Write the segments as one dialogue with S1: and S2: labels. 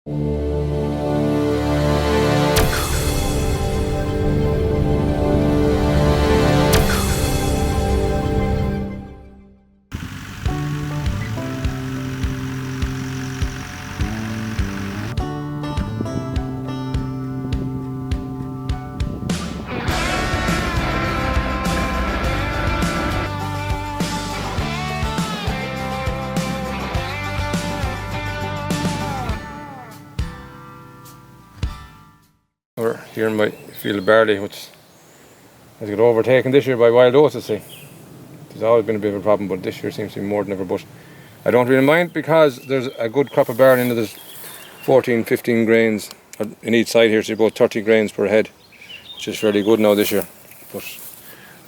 S1: We're here in my field of barley, which has got overtaken this year by wild oats, I see. There's always been a bit of a problem, but this year seems to be more than ever. But I don't really mind, because there's a good crop of barley in it. There's 14-15 grains in each side here, so about 30 grains per head, which is fairly good now this year. But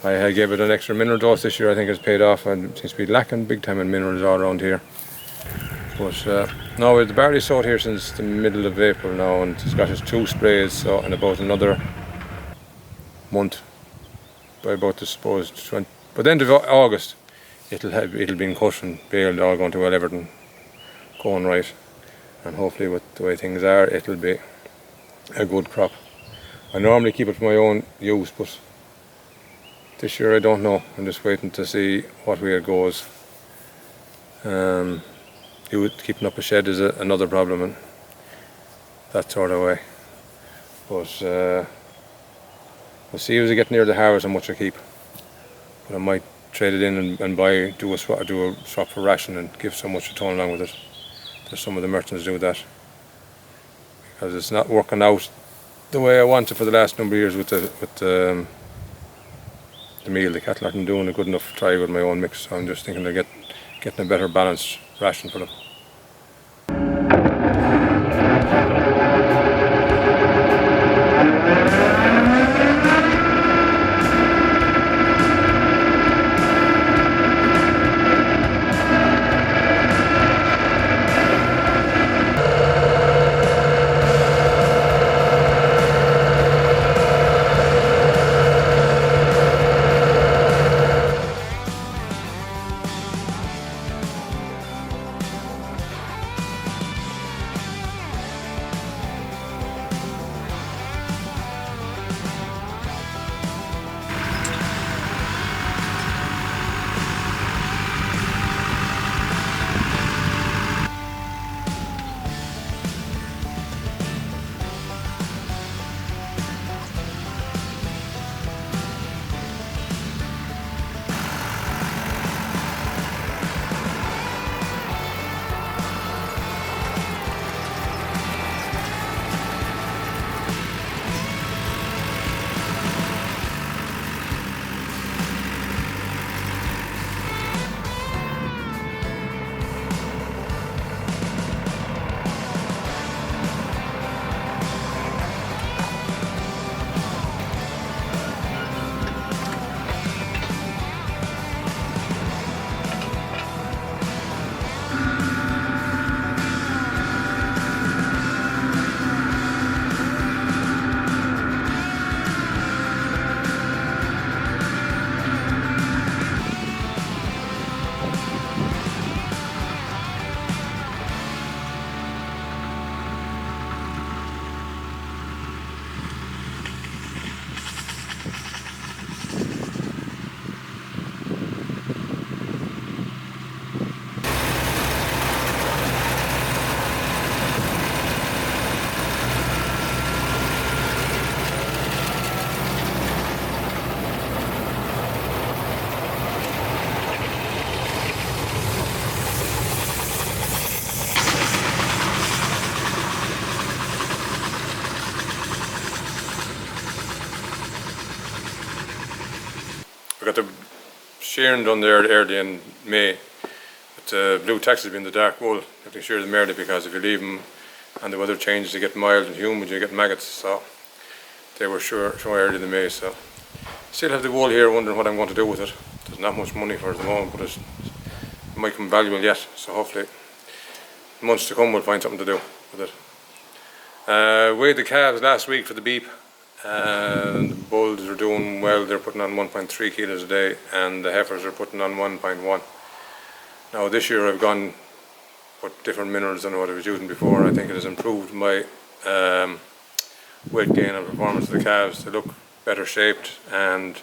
S1: I gave it an extra mineral dose this year. I think it's paid off, and it seems to be lacking big time in minerals all around here. But no, the barley sowed here since the middle of April now, and it's got its 2 sprays, so in about another month, by about, I suppose, by the end of August, it'll be cut and baled, all going to well, everything going right, and hopefully with the way things are, it'll be a good crop. I normally keep it for my own use, but this year I don't know. I'm just waiting to see what way it goes. Keeping up a shed is another problem, and that sort of way. But we'll see as I get near the harvest how much I keep. But I might trade it in and do a swap for ration and give so much a ton along with it. There's some of the merchants do that, because it's not working out the way I want it for the last number of years with the meal. The cattle aren't doing a good enough try with my own mix, so I'm just thinking of getting a better balanced ration for them. Got the shearing done there early in May, but the blue taxes being the dark wool. You have to shear them early, because if you leave them and the weather changes, they get mild and humid, you get maggots. So they were sure early in May. So still have the wool here, wondering what I'm going to do with it. There's not much money for it at the moment, but it might come valuable yet. So hopefully months to come we'll find something to do with it. Weighed the calves last week for the beep. The bulls are doing well. They're putting on 1.3 kilos a day, and the heifers are putting on 1.1. Now this year I've gone put different minerals than what I was using before. I think it has improved my weight gain and performance of the calves. They look better shaped, and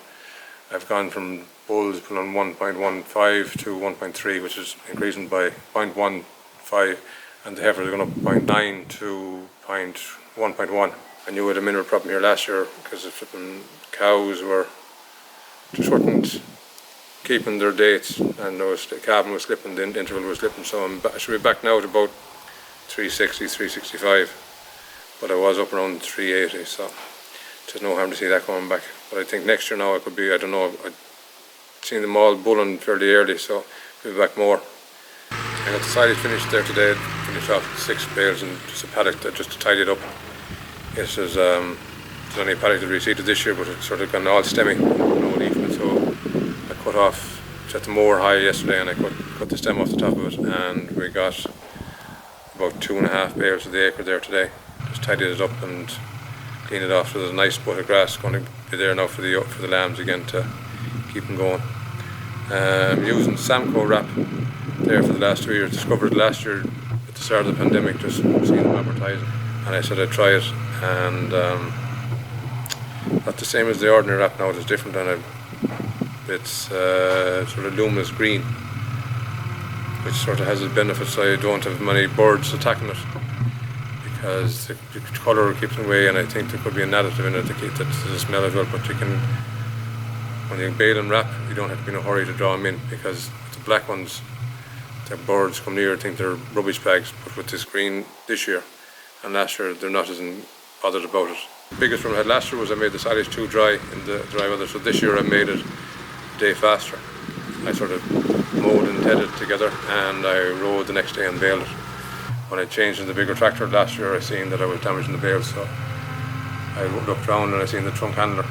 S1: I've gone from bulls pulling 1.15 to 1.3, which is increasing by 0.15, and the heifers are going up 0.9 to 1.1. I knew I had a mineral problem here last year because the flipping cows just weren't keeping their dates, and the calving was slipping, the interval was slipping, so I should be back now to about 360, 365, but I was up around 380, so there's no harm to see that coming back. But I think next year now I could be, I don't know, I've seen them all bulling fairly early, so I'll be back more. I got the silage finished there today, finished off 6 bales and just a paddock just to tidy it up. Yes, there's only a paddock that we seeded this year, but it's sort of gone all stemmy, no leaf in it, so I cut off, set the mower high yesterday, and I cut the stem off the top of it, and we got about 2.5 bales of the acre there today. Just tidied it up and cleaned it off, so there's a nice butt of grass going to be there now for the lambs again to keep them going. I'm using Samco wrap there for the last 2 years. Discovered it last year at the start of the pandemic, just seeing them advertising, and I said I'd try it, and not the same as the ordinary wrap now. It's different, and it's sort of luminous green, which sort of has its benefits. I don't have many birds attacking it because the colour keeps them away, and I think there could be an additive in it to keep the smell as well. But you can, when you bale and wrap, you don't have to be in a hurry to draw them in, because the black ones, the birds come near and think they're rubbish bags. But with this green this year and last year, they're not as bothered about it. The biggest problem I had last year was I made the silage too dry in the dry weather, so this year I made it a day faster. I sort of mowed and tedded it together, and I rode the next day and baled it. When I changed in the bigger tractor last year, I seen that I was damaging the bales, so I looked around and I seen the trunk handler,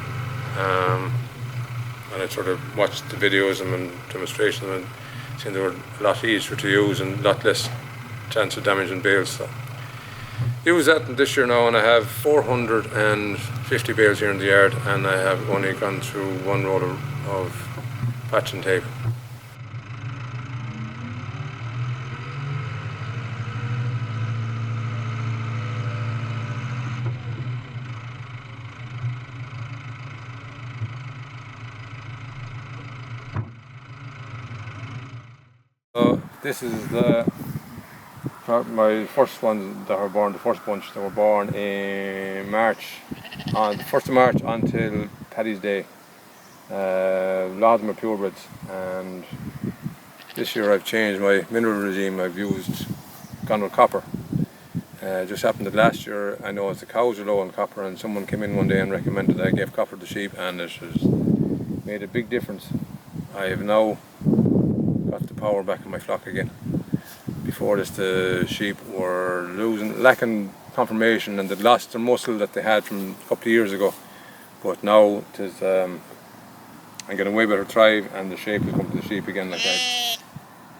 S1: and I sort of watched the videos and demonstrations, and seen they were a lot easier to use and a lot less chance of damaging bales. So use that this year now, and I have 450 bales here in the yard, and I have only gone through one roll of patch and tape. So this is my first ones that were born, the first bunch that were born in March, on the 1st of March until Paddy's Day. A lot of them are purebreds, and this year I've changed my mineral regime. I've gone with copper. Just happened that last year I noticed the cows are low on copper, and someone came in one day and recommended I gave copper to sheep, and it has made a big difference. I have now got the power back in my flock again. Before this, the sheep were lacking conformation, and they'd lost their muscle that they had from a couple of years ago. But now it is, I'm getting way better thrive, and the shape will come to the sheep again. Like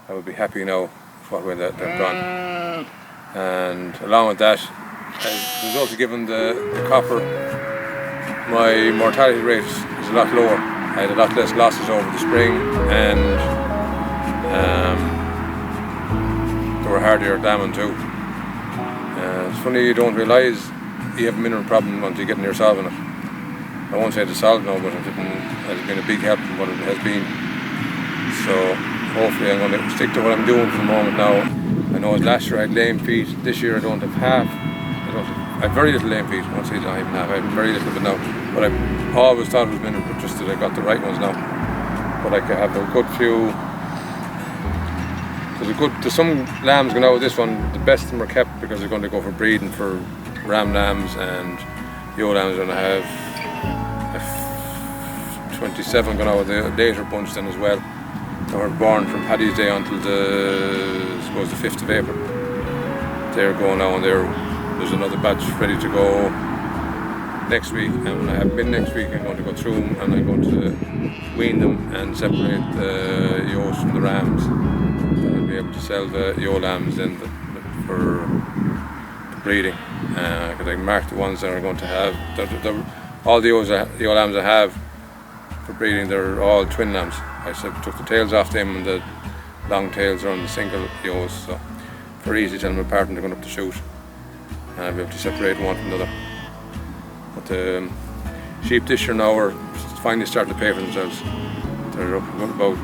S1: I would be happy now with what way that they've gone. And along with that, as a result of giving the copper, my mortality rate is a lot lower. I had a lot less losses over the spring, and they were hardier lambing too. It's funny, you don't realise you have a mineral problem until you get near solving it. I won't say it's solved now, but it has been a big help in what it has been. So hopefully I'm going to stick to what I'm doing for the moment now. I know last year I had lame feet. This year I don't have half. I have very little lame feet. I won't say that I even have. I have very little of it now. But I've always thought it was mineral, but just that I got the right ones now. But I could have a good few. There's some lambs going out with this one. The best of them are kept because they're going to go for breeding for ram lambs, and the old lambs are going to have 27 going out with the later bunch then as well. They were born from Paddy's Day until the 5th of April. They're going now, and there's another batch ready to go next week. And when I have been next week, I'm going to go through them, and I'm going to wean them and separate the ewes from the rams. I'll be able to sell the ewe lambs then for breeding, because I marked the ones that are going to have all the ewe lambs I have for breeding. They're all twin lambs. I took the tails off them, and the long tails are on the single ewes. So very easy to tell them apart when they're going up to shoot, and I'll be able to separate one from the other. But the sheep this year now are finally starting to pay for themselves. They're up about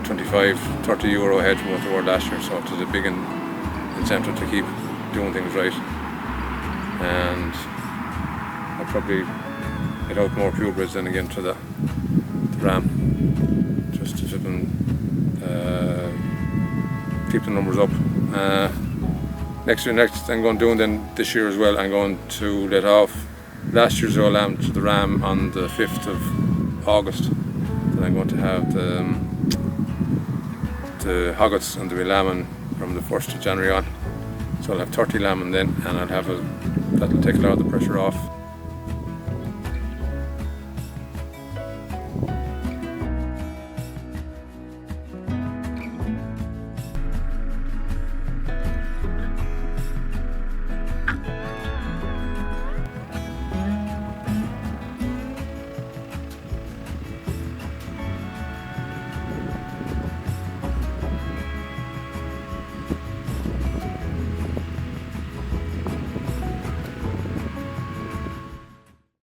S1: 25-30 euro ahead from what they were last year, so it is a big incentive to keep doing things right. And I'll probably get out more purebreds then again to the ram, just to keep the numbers up. Next I'm going doing then this year as well, I'm going to let off last year's raw lamb to the ram on the 5th of August. Then I'm going to have the hoggets and the wee lamb from the 1st of January on. So I'll have 30 lamb then, and I'll have that'll take a lot of the pressure off.